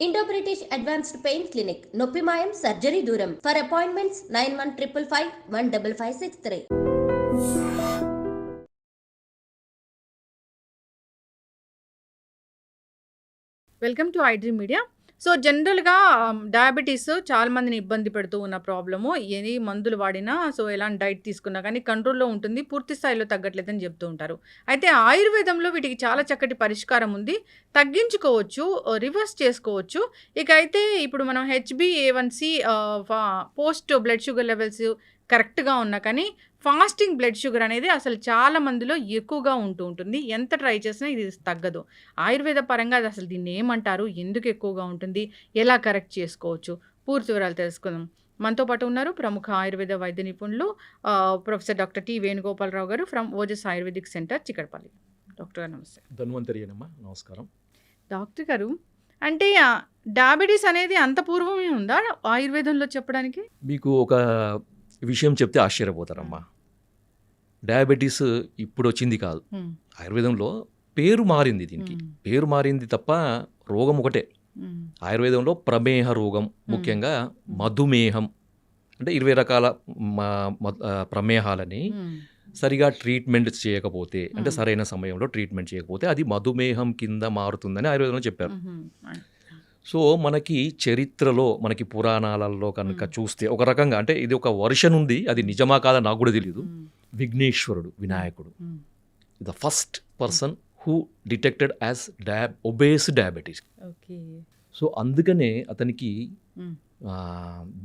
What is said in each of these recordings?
Indo British advanced pain clinic నొప్పి మాయం surgery దూరం for appointments 9155515563. Welcome to iDream media. So జనరల్గా డయాబెటీస్ చాలా మందిని ఇబ్బంది పెడుతూ ఉన్న ప్రాబ్లము. ఎన్ని మందులు వాడినా, సో ఎలాంటి డైట్ తీసుకున్నా కానీ కంట్రోల్లో ఉంటుంది, పూర్తి స్థాయిలో తగ్గట్లేదని చెప్తూ ఉంటారు. అయితే ఆయుర్వేదంలో వీటికి చాలా చక్కటి పరిష్కారం ఉంది, తగ్గించుకోవచ్చు, రివర్స్ చేసుకోవచ్చు. ఇక అయితే ఇప్పుడు మనం హెచ్బిఏవన్సి పోస్ట్ బ్లడ్ షుగర్ లెవెల్స్ కరెక్ట్గా ఉన్నా కానీ ఫాస్టింగ్ బ్లడ్ షుగర్ అనేది అసలు చాలా మందిలో ఎక్కువగా ఉంటూ ఉంటుంది. ఎంత ట్రై చేసినా ఇది తగ్గదు. ఆయుర్వేద పరంగా అది అసలు దీన్ని ఏమంటారు, ఎందుకు ఎక్కువగా ఉంటుంది, ఎలా కరెక్ట్ చేసుకోవచ్చు, పూర్తి వివరాలు తెలుసుకుందాం. మనతో పాటు ఉన్నారు ప్రముఖ ఆయుర్వేద వైద్య నిపుణులు ప్రొఫెసర్ డాక్టర్ టి వేణుగోపాలరావు గారు from Ojas ayurvedic centre, Chikkadpally. Doctor గారు నమస్తే. ధన్వంతరియనమ్మా, నమస్కారం. డాక్టర్ గారు, అంటే డయాబెటీస్ అనేది అంత పూర్వమే ఉందా ఆయుర్వేదంలో చెప్పడానికి? మీకు ఒక విషయం చెప్తే ఆశ్చర్యపోతారమ్మా. డయాబెటీస్ ఇప్పుడు వచ్చింది కాదు, ఆయుర్వేదంలో పేరు మారింది. దీనికి పేరు మారింది తప్ప రోగం ఒకటే. ఆయుర్వేదంలో ప్రమేహ రోగం, ముఖ్యంగా మధుమేహం, అంటే 20 రకాల ప్రమేహాలని సరిగా ట్రీట్మెంట్ చేయకపోతే, అంటే సరైన సమయంలో ట్రీట్మెంట్ చేయకపోతే అది మధుమేహం కింద మారుతుందని ఆయుర్వేదంలో చెప్పారు. సో మనకి చరిత్రలో, మనకి పురాణాలలో కనుక చూస్తే ఒక రకంగా, అంటే ఇది ఒక వర్షన్ ఉంది, అది నిజమా కాదా నాకు కూడా తెలియదు. విఘ్నేశ్వరుడు, వినాయకుడు, the first person who detected as obese diabetes. So అందుకనే అతనికి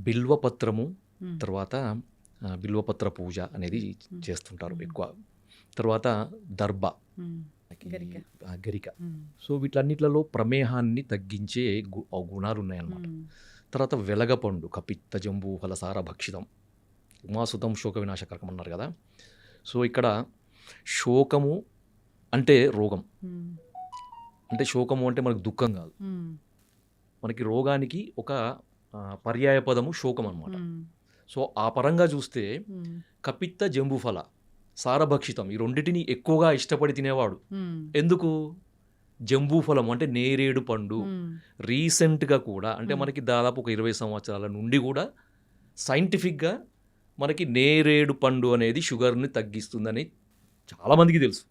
బిల్వపత్రము, తర్వాత బిల్వపత్ర పూజ అనేది చేస్తుంటారు ఎక్కువ. తర్వాత దర్భ, గరిక. సో వీటన్నిట్లలో ప్రమేహాన్ని తగ్గించే గుణాలు ఉన్నాయన్నమాట. తర్వాత వెలగపండు, కపిత్త జంబూ ఫలసార భక్షితం ఉమాసుతం శోక వినాశకరకం అన్నారు కదా. సో ఇక్కడ శోకము అంటే రోగం, అంటే శోకము అంటే మనకు దుఃఖం కాదు, మనకి రోగానికి ఒక పర్యాయ పదము శోకం అన్నమాట. సో ఆ పరంగా చూస్తే కపిత్త జంబూఫల సారభక్షితం, ఈ రెండింటిని ఎక్కువగా ఇష్టపడి తినేవాడు. ఎందుకు? జంబూఫలం అంటే నేరేడు పండు. రీసెంట్గా కూడా, అంటే మనకి దాదాపు ఒక 20 సంవత్సరాల నుండి కూడా సైంటిఫిక్గా మనకి నేరేడు పండు అనేది షుగర్ని తగ్గిస్తుందని చాలామందికి తెలుసు.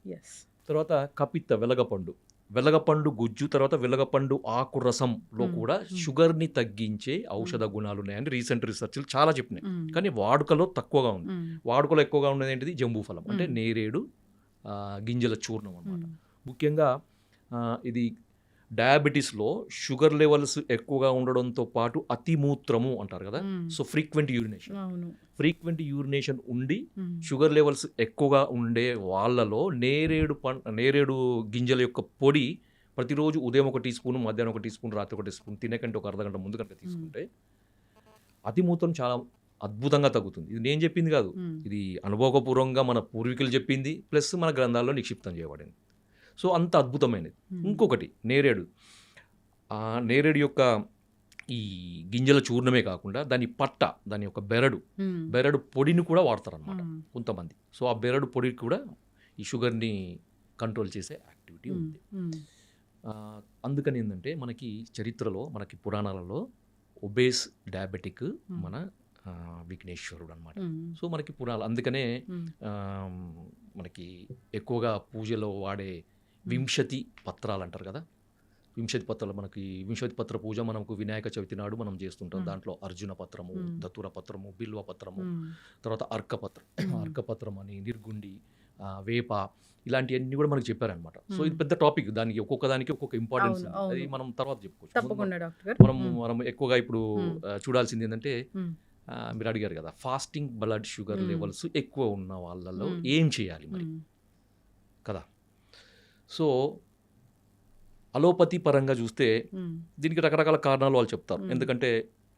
తర్వాత కపిత్త, వెలగపండు గుజ్జు, తర్వాత వెలగపండు ఆకు రసంలో కూడా షుగర్ని తగ్గించే ఔషధ గుణాలు ఉన్నాయని రీసెంట్ రీసెర్చ్లు చాలా చెప్పినాయి. కానీ వాడుకలో తక్కువగా ఉంది. వాడుకలో ఎక్కువగా ఉండేది ఏంటిది? జంబూఫలం, అంటే నేరేడు గింజల చూర్ణం అన్నమాట. ముఖ్యంగా ఇది డయాబెటీస్లో షుగర్ లెవెల్స్ ఎక్కువగా ఉండడంతో పాటు అతిమూత్రము అంటారు కదా. సో ఫ్రీక్వెంట్ యూరినేషన్ ఉండి షుగర్ లెవెల్స్ ఎక్కువగా ఉండే వాళ్ళలో నేరేడు గింజల యొక్క పొడి ప్రతిరోజు ఉదయం 1 టీ స్పూన్, మధ్యాహ్నం 1 టీ స్పూన్, రాత్రి 1 టీ స్పూన్, తినకంటే ఒక అర్ధగంట ముందు కనుక తీసుకుంటే అతిమూత్రం చాలా అద్భుతంగా తగ్గుతుంది. ఇది నేను చెప్పింది కాదు, ఇది అనుభవపూర్వకంగా మన పూర్వీకులు చెప్పింది, ప్లస్ మన గ్రంథాల్లో నిక్షిప్తం చేయబడింది. సో అంత అద్భుతమైనది. ఇంకొకటి నేరేడు, నేరేడు యొక్క ఈ గింజల చూర్ణమే కాకుండా దాని పట్ట, దాని యొక్క బెరడు పొడిని కూడా వాడతారనమాట కొంతమంది. సో ఆ బెరడు పొడి కూడా ఈ షుగర్ని కంట్రోల్ చేసే యాక్టివిటీ ఉంది. అందుకని ఏంటంటే మనకి చరిత్రలో, మనకి పురాణాలలో ఒబేస్ డయాబెటిక్ మన విఘ్నేశ్వరుడు అనమాట. సో మనకి పురాణాలు, అందుకనే మనకి ఎక్కువగా పూజలో వాడే వింశతి పత్రాలు అంటారు కదా. వింశతి పత్రాలు, మనకి వింశతి పత్ర పూజ మనకు వినాయక చవితి నాడు మనం చేస్తుంటాం. దాంట్లో అర్జున పత్రము, దతుర పత్రము, బిల్వ పత్రము, తర్వాత అర్కపత్రం అని, నిర్గుండి, వేప, ఇలాంటివన్నీ కూడా మనకు చెప్పారనమాట. సో ఇది పెద్ద టాపిక్, దానికి ఒక్కొక్క దానికి ఒక్కొక్క ఇంపార్టెన్స్ ఉంది. అది మనం తర్వాత చెప్పుకోవచ్చు. మనం ఎక్కువగా ఇప్పుడు చూడాల్సింది ఏంటంటే, మీరు అడిగారు కదా, ఫాస్టింగ్ బ్లడ్ షుగర్ లెవెల్స్ ఎక్కువ ఉన్న వాళ్ళలో ఏం చేయాలి మరి కదా. సో అలోపతి పరంగా చూస్తే దీనికి రకరకాల కారణాలు వాళ్ళు చెప్తారు. ఎందుకంటే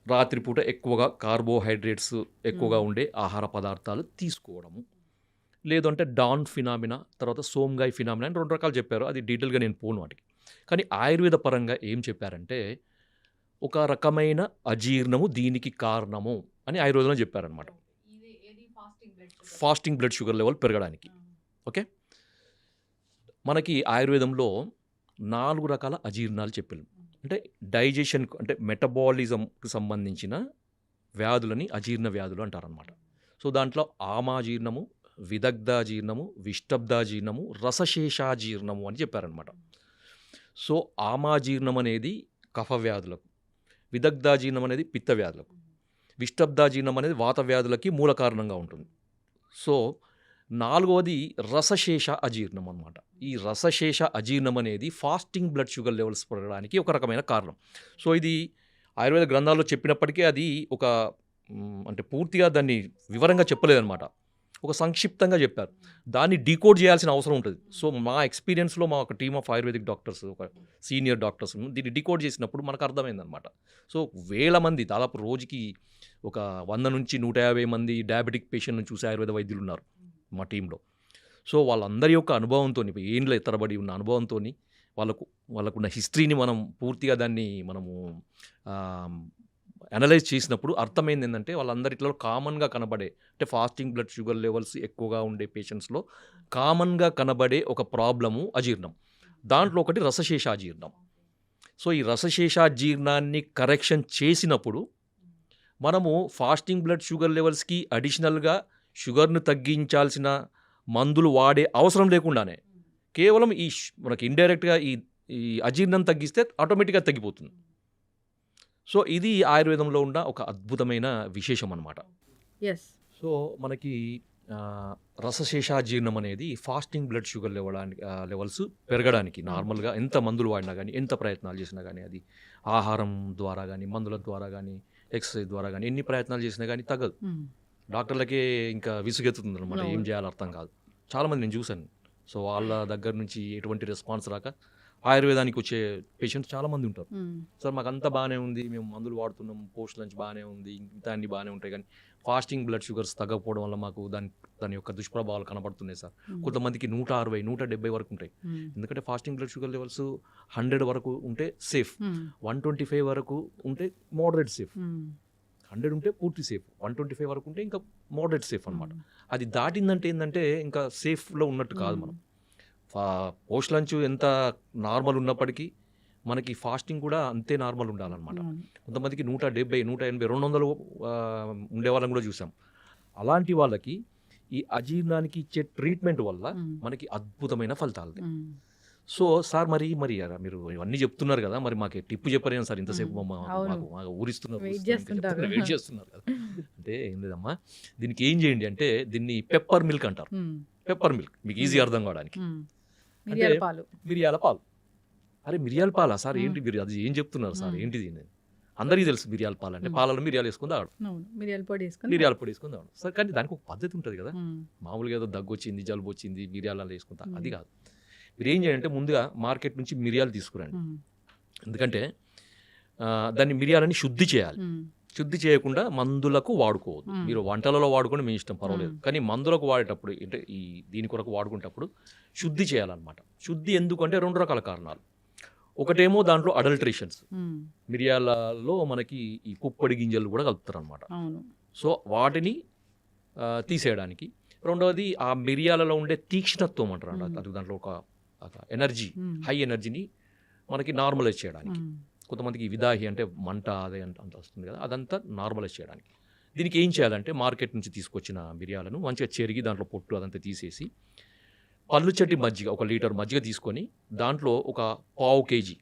రాత్రిపూట ఎక్కువగా కార్బోహైడ్రేట్స్ ఎక్కువగా ఉండే ఆహార పదార్థాలు తీసుకోవడము, లేదంటే డాన్ ఫినామినా, తర్వాత సోమ్గాయ్ ఫినామినా అని 2 రకాలు చెప్పారు. అది డీటెయిల్గా నేను పోను వాటికి. కానీ ఆయుర్వేద పరంగా ఏం చెప్పారంటే, ఒక రకమైన అజీర్ణము దీనికి కారణము అని ఆయుర్వేదంలో చెప్పారనమాట, ఫాస్టింగ్ బ్లడ్ షుగర్ లెవెల్ పెరగడానికి. ఓకే, మనకి ఆయుర్వేదంలో 4 రకాల అజీర్ణాలు చెప్పారు. అంటే డైజెషన్ అంటే మెటబాలిజంకి సంబంధించిన వ్యాధులని అజీర్ణ వ్యాధులు అంటారనమాట. సో దాంట్లో ఆమాజీర్ణము, విదగ్ధాజీర్ణము, విష్టబ్దాజీర్ణము, రసశేషాజీర్ణము అని చెప్పారనమాట. సో ఆమాజీర్ణం అనేది కఫ వ్యాధులకు, విదగ్ధాజీర్ణం అనేది పిత్త వ్యాధులకు, విష్టబ్దాజీర్ణం అనేది వాత వ్యాధులకి మూల కారణంగా ఉంటుంది. సో 4వది రసశేష అజీర్ణం అనమాట. ఈ రసశేష అజీర్ణం అనేది ఫాస్టింగ్ బ్లడ్ షుగర్ లెవెల్స్ పెరగడానికి ఒక రకమైన కారణం. సో ఇది ఆయుర్వేద గ్రంథాల్లో చెప్పినప్పటికీ అది ఒక అంటే పూర్తిగా దాన్ని వివరంగా చెప్పలేదన్నమాట. ఒక సంక్షిప్తంగా చెప్పారు. దాన్ని డీకోడ్ చేయాల్సిన అవసరం ఉంటుంది. సో మా ఎక్స్పీరియన్స్లో మా ఒక టీమ్ ఆఫ్ ఆయుర్వేదిక్ డాక్టర్స్, ఒక సీనియర్ డాక్టర్స్ దీన్ని డీకోడ్ చేసినప్పుడు మనకు అర్థమైందనమాట. సో వేల మంది, దాదాపు రోజుకి ఒక 100 నుంచి 150 మంది డయాబెటిక్ పేషెంట్ని చూసే ఆయుర్వేద వైద్యులు ఉన్నారు మా టీంలో. సో వాళ్ళందరి యొక్క అనుభవంతో, ఏండ్ల తరబడి ఉన్న అనుభవంతో, వాళ్ళకున్న హిస్టరీని మనం పూర్తిగా దాన్ని మనము అనలైజ్ చేసినప్పుడు అర్థమైంది ఏంటంటే వాళ్ళందరిలో కామన్గా కనబడే, అంటే ఫాస్టింగ్ బ్లడ్ షుగర్ లెవెల్స్ ఎక్కువగా ఉండే పేషెంట్స్లో కామన్గా కనబడే ఒక ప్రాబ్లము అజీర్ణం. దాంట్లో ఒకటి రసశేషాజీర్ణం. సో ఈ రసశేషాజీర్ణాన్ని కరెక్షన్ చేసినప్పుడు మనము ఫాస్టింగ్ బ్లడ్ షుగర్ లెవెల్స్కి అడిషనల్గా షుగర్ను తగ్గించాల్సిన మందులు వాడే అవసరం లేకుండానే కేవలం మనకి ఇండైరెక్ట్గా ఈ అజీర్ణం తగ్గిస్తే ఆటోమేటిక్గా తగ్గిపోతుంది. సో ఇది ఆయుర్వేదంలో ఉన్న ఒక అద్భుతమైన విశేషం అన్నమాట. ఎస్. సో మనకి రసశేషాజీర్ణం అనేది ఫాస్టింగ్ బ్లడ్ షుగర్ లెవెల్స్ పెరగడానికి నార్మల్గా ఎంత మందులు వాడినా కానీ, ఎంత ప్రయత్నాలు చేసినా కానీ, అది ఆహారం ద్వారా కానీ, మందుల ద్వారా కానీ, ఎక్సర్సైజ్ ద్వారా కానీ ఎన్ని ప్రయత్నాలు చేసినా కానీ తగ్గదు. డాక్టర్లకే ఇంకా విసుగెత్తుతుంది అనమాట. ఏం చేయాలో అర్థం కాదు. చాలామంది నేను చూశాను. సో వాళ్ళ దగ్గర నుంచి ఎటువంటి రెస్పాన్స్ రాక ఆయుర్వేదానికి వచ్చే పేషెంట్స్ చాలామంది ఉంటారు. సార్ మాకు అంతా బాగానే ఉంది, మేము మందులు వాడుతున్నాం, పోస్ట్ లంచ్ బాగానే ఉంది, ఇంత అన్ని బాగానే ఉంటాయి, కానీ ఫాస్టింగ్ బ్లడ్ షుగర్స్ తగ్గకపోవడం వల్ల మాకు దాని యొక్క దుష్ప్రభావాలు కనబడుతున్నాయి సార్. కొంతమందికి 160, 170 వరకు ఉంటాయి. ఎందుకంటే ఫాస్టింగ్ బ్లడ్ షుగర్ లెవెల్స్ 100 వరకు ఉంటే సేఫ్, 125 వరకు ఉంటే మోడరేట్ సేఫ్, 100 ఉంటే పూర్తి సేఫ్, 125 వరకు ఉంటే ఇంకా మోడరేట్ సేఫ్ అనమాట. అది దాటిందంటే ఏంటంటే ఇంకా సేఫ్లో ఉన్నట్టు కాదు. మనం పోస్ట్ లంచ్ ఎంత నార్మల్ ఉన్నప్పటికీ మనకి ఫాస్టింగ్ కూడా అంతే నార్మల్ ఉండాలన్నమాట. కొంతమందికి 170, 180, 200 ఉండే వాళ్ళని కూడా చూసాం. అలాంటి వాళ్ళకి ఈ అజీర్ణానికి ఇచ్చే ట్రీట్మెంట్ వల్ల మనకి అద్భుతమైన ఫలితాలు. సో సార్ మరి మీరు ఇవన్నీ చెప్తున్నారు కదా, మరి మాకు టిప్పు చెప్పలేము సార్, ఇంతసేపు మాకు ఊరిస్తున్నారు, వెయిట్ చేస్తున్నారు కదా. అంటే ఏం లేదమ్మా, దీనికి ఏం చేయండి అంటే దీన్ని పెప్పర్ మిల్క్ అంటారు. పెప్పర్ మిల్క్ మీకు ఈజీ అర్థం కావడానికి. మిరియాల పాలు. అరే మిరియాల పాలా సార్, ఏంటి మీరు అది ఏం చెప్తున్నారు సార్, ఏంటిది? అందరికీ తెలుసు మిరియాల పాలు అంటే పాలలో మిరియాలు వేసుకుని తాగడం, మిరియాల పొడి వేసుకుని తాగడం సార్. కానీ దానికి ఒక పద్ధతి ఉంటుంది కదా. మామూలుగా ఏదో దగ్గు వచ్చింది, జలుబు వచ్చింది, మిరియాలు వేసుకుంటా, అది కాదు. మీరు ఏం చేయాలంటే ముందుగా మార్కెట్ నుంచి మిరియాలు తీసుకురండి. ఎందుకంటే దాన్ని మిరియాలని శుద్ధి చేయాలి. శుద్ధి చేయకుండా మందులకు వాడుకోవద్దు. మీరు వంటలలో వాడుకొని మీ ఇష్టం, పర్వాలేదు. కానీ మందులకు వాడేటప్పుడు, అంటే దీని కొరకు వాడుకునేటప్పుడు శుద్ధి చేయాలన్నమాట. శుద్ధి ఎందుకంటే 2 రకాల కారణాలు. ఒకటేమో దాంట్లో అడల్ట్రేషన్స్, మిరియాలలో మనకి ఈ పుప్పొడి గింజలు కూడా కలుపుతారు అనమాట. సో వాటిని తీసేయడానికి. రెండవది ఆ మిరియాలలో ఉండే తీక్ష్ణత్వం అంటారు, అది దాంట్లో ఒక ఎనర్జీ, హై ఎనర్జీని మనకి నార్మలైజ్ చేయడానికి. కొంతమందికి విదాహి అంటే మంట అదే అంత వస్తుంది కదా, అదంతా నార్మలైజ్ చేయడానికి. దీనికి ఏం చేయాలంటే మార్కెట్ నుంచి తీసుకొచ్చిన మిరియాలను మంచిగా చెరిగి దాంట్లో పొట్టు అదంతా తీసేసి పళ్ళు చెట్టి మజ్జిగ, 1 లీటర్ మజ్జిగ తీసుకొని దాంట్లో ఒక 1/2 కేజీ,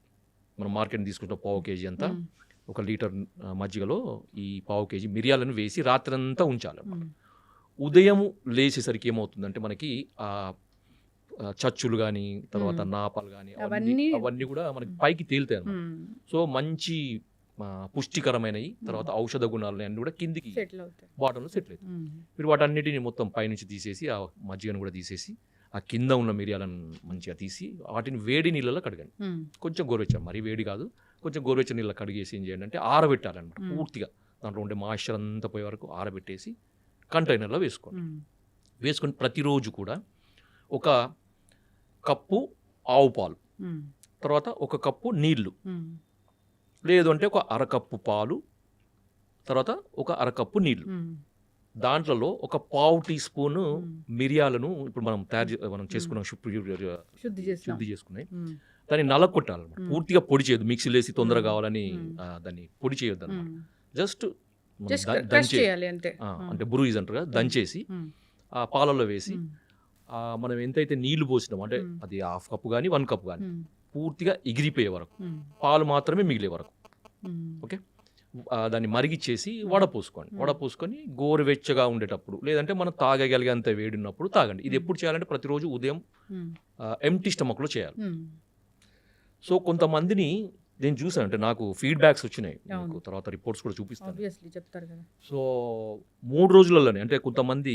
మనం మార్కెట్ తీసుకుంటే 1/2 కేజీ అంతా 1 లీటర్ మజ్జిగలో ఈ 1/2 కేజీ మిరియాలను వేసి రాత్రంతా ఉంచాలి. ఉదయం లేచేసరికి ఏమవుతుందంటే మనకి ఆ చచ్చులు కానీ, తర్వాత నాపాలు కానీ, అవన్నీ కూడా మనకి పైకి తేలుతాయి అన్నమాట. సో మంచి పుష్టికరమైనవి, తర్వాత ఔషధ గుణాలు అన్నీ కూడా కిందికి బాటంలో సెటిల్ అవుతాయి. మీరు వాటన్నిటిని మొత్తం పైనుంచి తీసేసి ఆ మజ్జిగను కూడా తీసేసి ఆ కింద ఉన్న మిరియాలను మంచిగా తీసి వాటిని వేడి నీళ్ళలో కడగండి. కొంచెం గోరువెచ్చని, మరీ వేడి కాదు, కొంచెం గోరువెచ్చని నీళ్ళలో కడిగేసి ఏం చేయండి అంటే ఆరబెట్టాలన్నమాట. పూర్తిగా దాంట్లో ఉండే మాయిశ్చర్ అంతా పోయే వరకు ఆరబెట్టేసి కంటైనర్లో వేసుకోండి. వేసుకొని ప్రతిరోజు కూడా 1 కప్పు ఆవు పాలు, తర్వాత 1 కప్పు నీళ్లు, లేదు అంటే 1/2 కప్పు పాలు, తర్వాత 1/2 కప్పు నీళ్లు, దాంట్లో 1/4 టీ స్పూన్ మిరియాలను ఇప్పుడు మనం చేసుకున్నాం, శుద్ధి చేసుకున్నాయి, దాన్ని నలగొట్టాలన్నమాట. పూర్తిగా పొడి చేయొద్దు. మిక్సీలో వేసి తొందరగా మ్మ్. కావాలని మ్మ్. దాన్ని పొడి చేయొద్దు అనమాట. మ్మ్. జస్ట్ జస్ట్ క్రష్ దంచేసి చేయాలి అంతే. అంటే బురుయిజ్ అంటారు కదా, దంచేసి మ్మ్. ఆ పాలల్లో వేసి మ్మ్. మనం ఎంతైతే నీళ్లు పోసినామో అంటే మ్మ్. అది హాఫ్ కప్ కానీ 1 కప్ కానీ మ్మ్. పూర్తిగా ఎగిరిపోయే వరకు, మ్మ్. పాలు మాత్రమే మిగిలే వరకు మ్మ్. ఓకే, దాన్ని మరిగిచ్చేసి వడపోసుకోండి. వడపోసుకొని గోరువెచ్చగా ఉండేటప్పుడు, లేదంటే మనం తాగగలిగేంత వేడి ఉన్నప్పుడు తాగండి. ఇది ఎప్పుడు చేయాలంటే ప్రతిరోజు ఉదయం మ్మ్. ఎంటీ స్టమక్లో చేయాలి. మ్మ్. సో కొంతమందిని నేను చూసాను, అంటే నాకు ఫీడ్బ్యాక్స్ వచ్చినాయి, అవును. మీకు తర్వాత రిపోర్ట్స్ కూడా చూపిస్తాను. ఆబ్వియస్లీ చెప్తారు కదా. సో 3 రోజులలోనే, అంటే కొంతమంది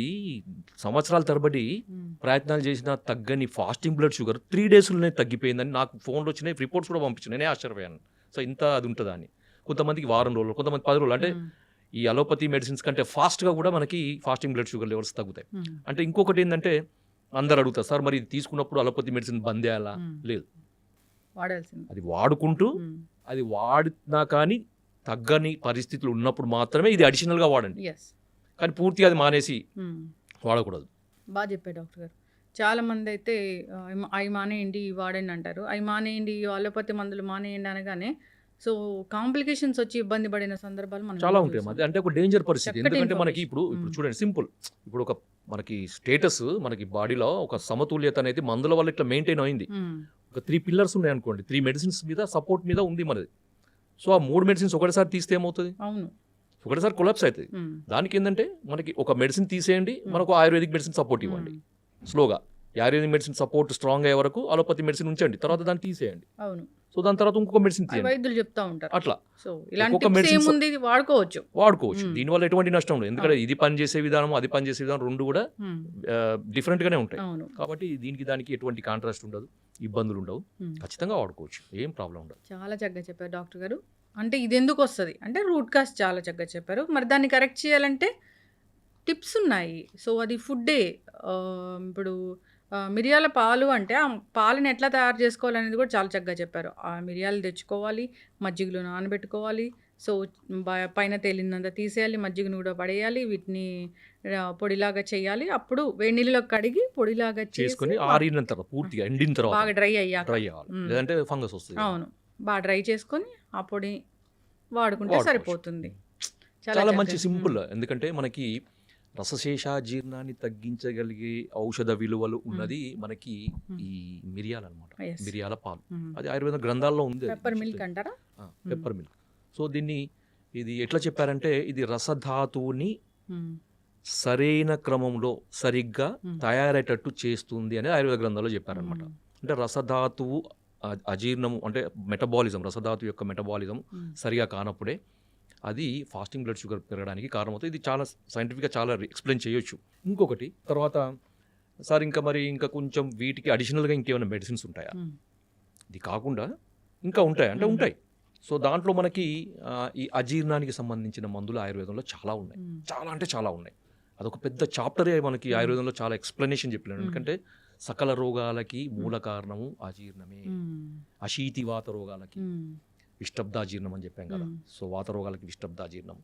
సంవత్సరాల తరబడి మ్మ్. ప్రయత్నాలు చేసినా తగ్గని ఫాస్టింగ్ బ్లడ్ షుగర్ 3 డేస్లోనే తగ్గిపోయిందని నాకు ఫోన్లో వచ్చినాయి, రిపోర్ట్స్ కూడా పంపించాను. నేనే ఆశ్చర్యపోయాను. సో ఇంత అది ఉంటుందా అని. కొంతమందికి వారం రోజులు, కొంతమంది 10 రోజులు. అంటే మ్మ్. ఈ అలోపతి మెడిసిన్స్ కంటే ఫాస్ట్గా కూడా మనకి ఫాస్టింగ్ బ్లడ్ షుగర్ లెవెల్స్ తగ్గుతాయి. మ్మ్. అంటే ఇంకొకటి ఏంటంటే అందరు అడుగుతారు, సార్ మరి ఇది తీసుకున్నప్పుడు అలోపతి మెడిసిన్ బంద్ చేయాలా? మ్మ్. లేదు, వాడాల్సింది. అది వాడుకుంటూ మ్మ్. అది వాడినా కానీ తగ్గని పరిస్థితులు ఉన్నప్పుడు మాత్రమే ఇది అడిషనల్గా వాడండి. ఎస్. కానీ పూర్తిగా అది మానేసి మ్మ్. వాడకూడదు. బాగా చెప్పారు డాక్టర్ గారు. చాలామంది అయితే అవి మానేయండి ఇవి వాడండి అంటారు. అవి మానేయండి అలోపతి మందులు మానేయండి అనగానే సో కాంప్లికేషన్స్ వచ్చి ఇబ్బంది పడిన సందర్భాలు మనం చాలా ఎన్నో ఉంటాయి. చూసాం. అది అంటే ఒక డేంజర్ పరిస్థితి. చక్కటి ఎందుకంటే మనకి information. ఇప్పుడు చూడండి, సింపుల్, ఇప్పుడు ఒక మనకి స్టేటస్, మనకి బాడీలో ఒక సమతుల్యత అనేది మందుల వల్ల ఇట్లా మెయింటైన్ అయింది. మ్మ్. ఒక 3 పిల్లర్స్ ఉన్నాయి అనుకోండి, 3 మెడిసిన్స్ మీద సపోర్ట్ మీద ఉంది మనది. సో ఆ 3 మెడిసిన్స్ ఒకటిసారి తీస్తే ఏమవుతుంది? అవును. ఒకటిసారి కొలాప్స్ అవుతుంది. మ్మ్. దానికి ఏంటంటే మనకి ఒక మెడిసిన్ తీసేయండి, మనకు ఆయుర్వేదిక్ మెడిసిన్ సపోర్ట్ ఇవ్వండి. మ్మ్. స్లోగా ఆయుర్వేదిక్ మెడిసిన్ సపోర్ట్ స్ట్రాంగ్ అయ్యే వరకు అలోపతి మెడిసిన్ ఉంచండి, తర్వాత దాన్ని తీసేయండి. అవును. సో దాని తర్వాత ఇంకొక మెడిసిన్ అవి తీయండి. వైద్యులు చెప్తా ఉంటారు. అట్లా సో ఇలాంటి ఒక్కొక్క tips medicine ఏముంది ఇది వాడుకోవచ్చు. వాడుకోవచ్చు. మ్మ్. దీనివల్ల ఎటువంటి నష్టం ఉండదు. ఎందుకంటే ఇది పనిచేసే విధానం, అది పనిచేసే విధానం రెండు కూడా మ్మ్. డిఫరెంట్గానే ఉంటాయి. అవును. కాబట్టి దీనికి దానికి ఎటువంటి కాంట్రాస్ట్ ఉండదు, ఇబ్బందులు ఉండవు. మ్మ్. ఖచ్చితంగా వాడుకోవచ్చు, ఏం ప్రాబ్లం ఉండదు. చాలా చక్కగా చెప్పారు డాక్టర్ గారు. అంటే ఇది ఎందుకు వస్తుంది అంటే రూట్ కాజ్ చాలా చక్కగా చెప్పారు. మరి దాన్ని కరెక్ట్ చేయాలంటే టిప్స్ ఉన్నాయి. సో అది ఫుడ్డే. ఇప్పుడు మిరియాల పాలు అంటే ఆ పాలని ఎట్లా తయారు చేసుకోవాలనేది కూడా చాలా చక్కగా చెప్పారు. ఆ మిరియాలు తెచ్చుకోవాలి, మజ్జిగలో నానబెట్టుకోవాలి. సో పైన తేలినంత తీసేయాలి, మజ్జిగను కూడా పడేయాలి, వీటిని పొడిలాగా చేయాలి. అప్పుడు వేడి నీళ్ళలో కడిగి పొడిలాగా చేసుకొని ఆరిన తర్వాత పూర్తిగా ఎండిన తర్వాత బాగా డ్రై అయ్యాక డ్రై అవ్వాలి, మ్మ్. లేదంటే ఫంగస్ వస్తుంది. అవును, బాగా డ్రై చేసుకొని ఆ పొడి వాడుకుంటే వాడుకోవచ్చు. సరిపోతుంది. చాలా చక్కగా. మంచి సింపుల్. ఎందుకంటే మనకి రసశేషాజీర్ణాన్ని తగ్గించగలిగే ఔషధ విలువలు ఉన్నది మనకి ఈ మిరియాలు అనమాట. Yes. మిరియాల పాలు, మ్మ్. అది ఆయుర్వేద గ్రంథాల్లో ఉంది. పెప్పర్ మిల్క్ అంటారా? Pepper milk. సో దీన్ని ఇది ఎట్లా చెప్పారంటే ఇది రసధాతువుని మ్మ్. సరైన క్రమంలో సరిగ్గా మ్మ్. తయారయ్యేటట్టు చేస్తుంది అని ఆయుర్వేద గ్రంథాల్లో చెప్పారనమాట. మ్మ్. అంటే రసధాతువు అజీర్ణము అంటే మెటబాలిజం, రసధాతు యొక్క మెటబాలిజం మ్మ్. సరిగా కానప్పుడే అది ఫాస్టింగ్ బ్లడ్ షుగర్ పెరగడానికి కారణమవుతుంది. ఇది చాలా సైంటిఫిక్గా చాలా ఎక్స్ప్లెయిన్ చేయొచ్చు. ఇంకొకటి తర్వాత సార్ ఇంకా కొంచెం వీటికి అడిషనల్గా ఇంకేమైనా మెడిసిన్స్ ఉంటాయా? మ్మ్. ఇది కాకుండా ఇంకా ఉంటాయి అంటే మ్మ్. ఉంటాయి. సో దాంట్లో మనకి ఈ అజీర్ణానికి సంబంధించిన మందులు ఆయుర్వేదంలో చాలా ఉన్నాయి. మ్మ్. చాలా అంటే చాలా ఉన్నాయి. అదొక పెద్ద చాప్టరే మనకి ఆయుర్వేదంలో చాలా ఎక్స్ప్లెనేషన్ చెప్పినాడు. ఎందుకంటే సకల రోగాలకి మూల కారణము అజీర్ణమే. మ్మ్. అశీతివాత రోగాలకి మ్మ్. విష్టబ్దాజీర్ణం అని చెప్పాం కదా. మ్మ్. సో వాత రోగాలకి విష్టబ్దాజీర్ణం,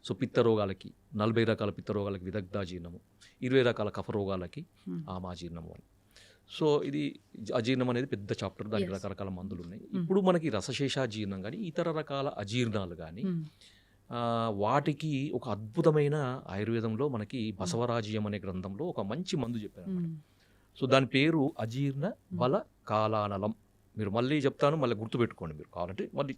సో పిత్త రోగాలకి 40 రకాల పిత్త రోగాలకి విదగ్ధాజీర్ణము, 20 రకాల కఫ రోగాలకి మ్మ్. ఆమాజీర్ణము అని. సో ఇది అజీర్ణం అనేది పెద్ద చాప్టర్, దానికి Yes. రకరకాల మందులు ఉన్నాయి. ఇప్పుడు మనకి రసశేషాజీర్ణం కానీ ఇతర రకాల అజీర్ణాలు కానీ మ్మ్. వాటికి ఒక అద్భుతమైన ఆయుర్వేదంలో మనకి బసవరాజ్యం అనే గ్రంథంలో ఒక మంచి మందు చెప్పారు. మ్మ్. సో దాని పేరు అజీర్ణ బల కాలానలం. మీరు మళ్ళీ చెప్తాను, మళ్ళీ గుర్తుపెట్టుకోండి, మీరు కావాలంటే మళ్ళీ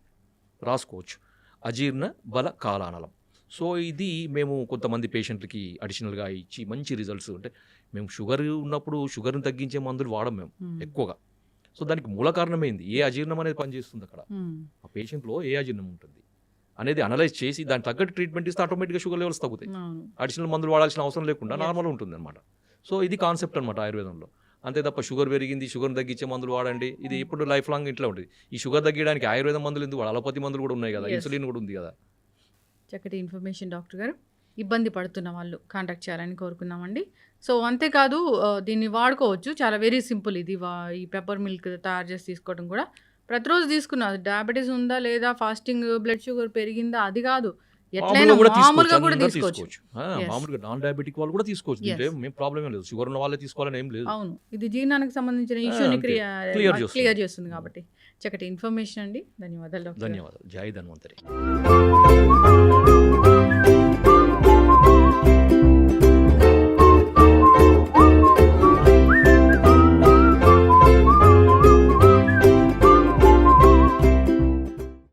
రాసుకోవచ్చు. అజీర్ణ బల కాలానలం. సో ఇది మేము కొంతమంది పేషెంట్లకి అడిషనల్గా ఇచ్చి మంచి రిజల్ట్స్. అంటే మేము షుగర్ ఉన్నప్పుడు షుగర్ని తగ్గించే మందులు వాడం మేము మ్మ్. ఎక్కువగా. సో దానికి మూల కారణమైంది ఏ అజీర్ణం అనేది పనిచేస్తుంది అక్కడ, మ్మ్. ఆ పేషెంట్లో ఏ అజీర్ణం ఉంటుంది అనేది అనలైజ్ చేసి దానికి తగ్గట్టు ట్రీట్మెంట్ ఇస్తే ఆటోమేటిక్గా షుగర్ లెవెల్స్ తగ్గుతాయి. అవును. అడిషనల్ మందులు వాడాల్సిన అవసరం లేకుండా Yes. నార్మల్ ఉంటుంది అనమాట. సో ఇది కాన్సెప్ట్ అనమాట ఆయుర్వేదంలో. అంతే తప్ప షుగర్ పెరిగింది, షుగర్ని తగ్గించే మందులు వాడండి, ఇది ఎప్పుడు లైఫ్ లాంగ్ ఇట్లా ఉంటుంది. ఈ షుగర్ తగ్గడానికి ఆయుర్వేదం మందులు ఎందుకు, అలోపతి మందులు కూడా ఉన్నాయి కదా, Yes. ఇన్సులిన్ కూడా ఉంది కదా. చక్కటి ఇన్ఫర్మేషన్ డాక్టర్ గారు. ఇబ్బంది పడుతున్న వాళ్ళు కాంటాక్ట్ చేయాలని కోరుకున్నామండి. సో అంతేకాదు దీన్ని వాడుకోవచ్చు, చాలా వెరీ సింపుల్. ఇది ఈ పెప్పర్ మిల్క్ తయారు చేసి తీసుకోవడం కూడా ప్రతిరోజు తీసుకున్నా డయాబెటీస్ ఉందా లేదా, ఫాస్టింగ్ బ్లడ్ షుగర్ పెరిగిందా అది కాదు, ఎట్లయినా కూడా మామూలుగా కూడా అందరూ తీసుకోవచ్చు. Yes. మామూలుగా నాన్ డయాబెటిక్ వాళ్ళు కూడా తీసుకోవచ్చు. దీంట్లో Yes. ఏం ప్రాబ్లం ఏం లేదు. షుగర్ ఉన్న వాళ్ళే తీసుకోవాలని ఏం లేదు. అవును. ఇది జీర్ణానికి సంబంధించిన ఇష్యూని అంతే. Clear క్లియర్ చేస్తుంది. చేస్తుంది కాబట్టి చక్కటి ఇన్ఫర్మేషన్ అండి. ధన్యవాదాలు డాక్టర్ గారు. ధన్యవాదాలు. జై ధన్వంతరి.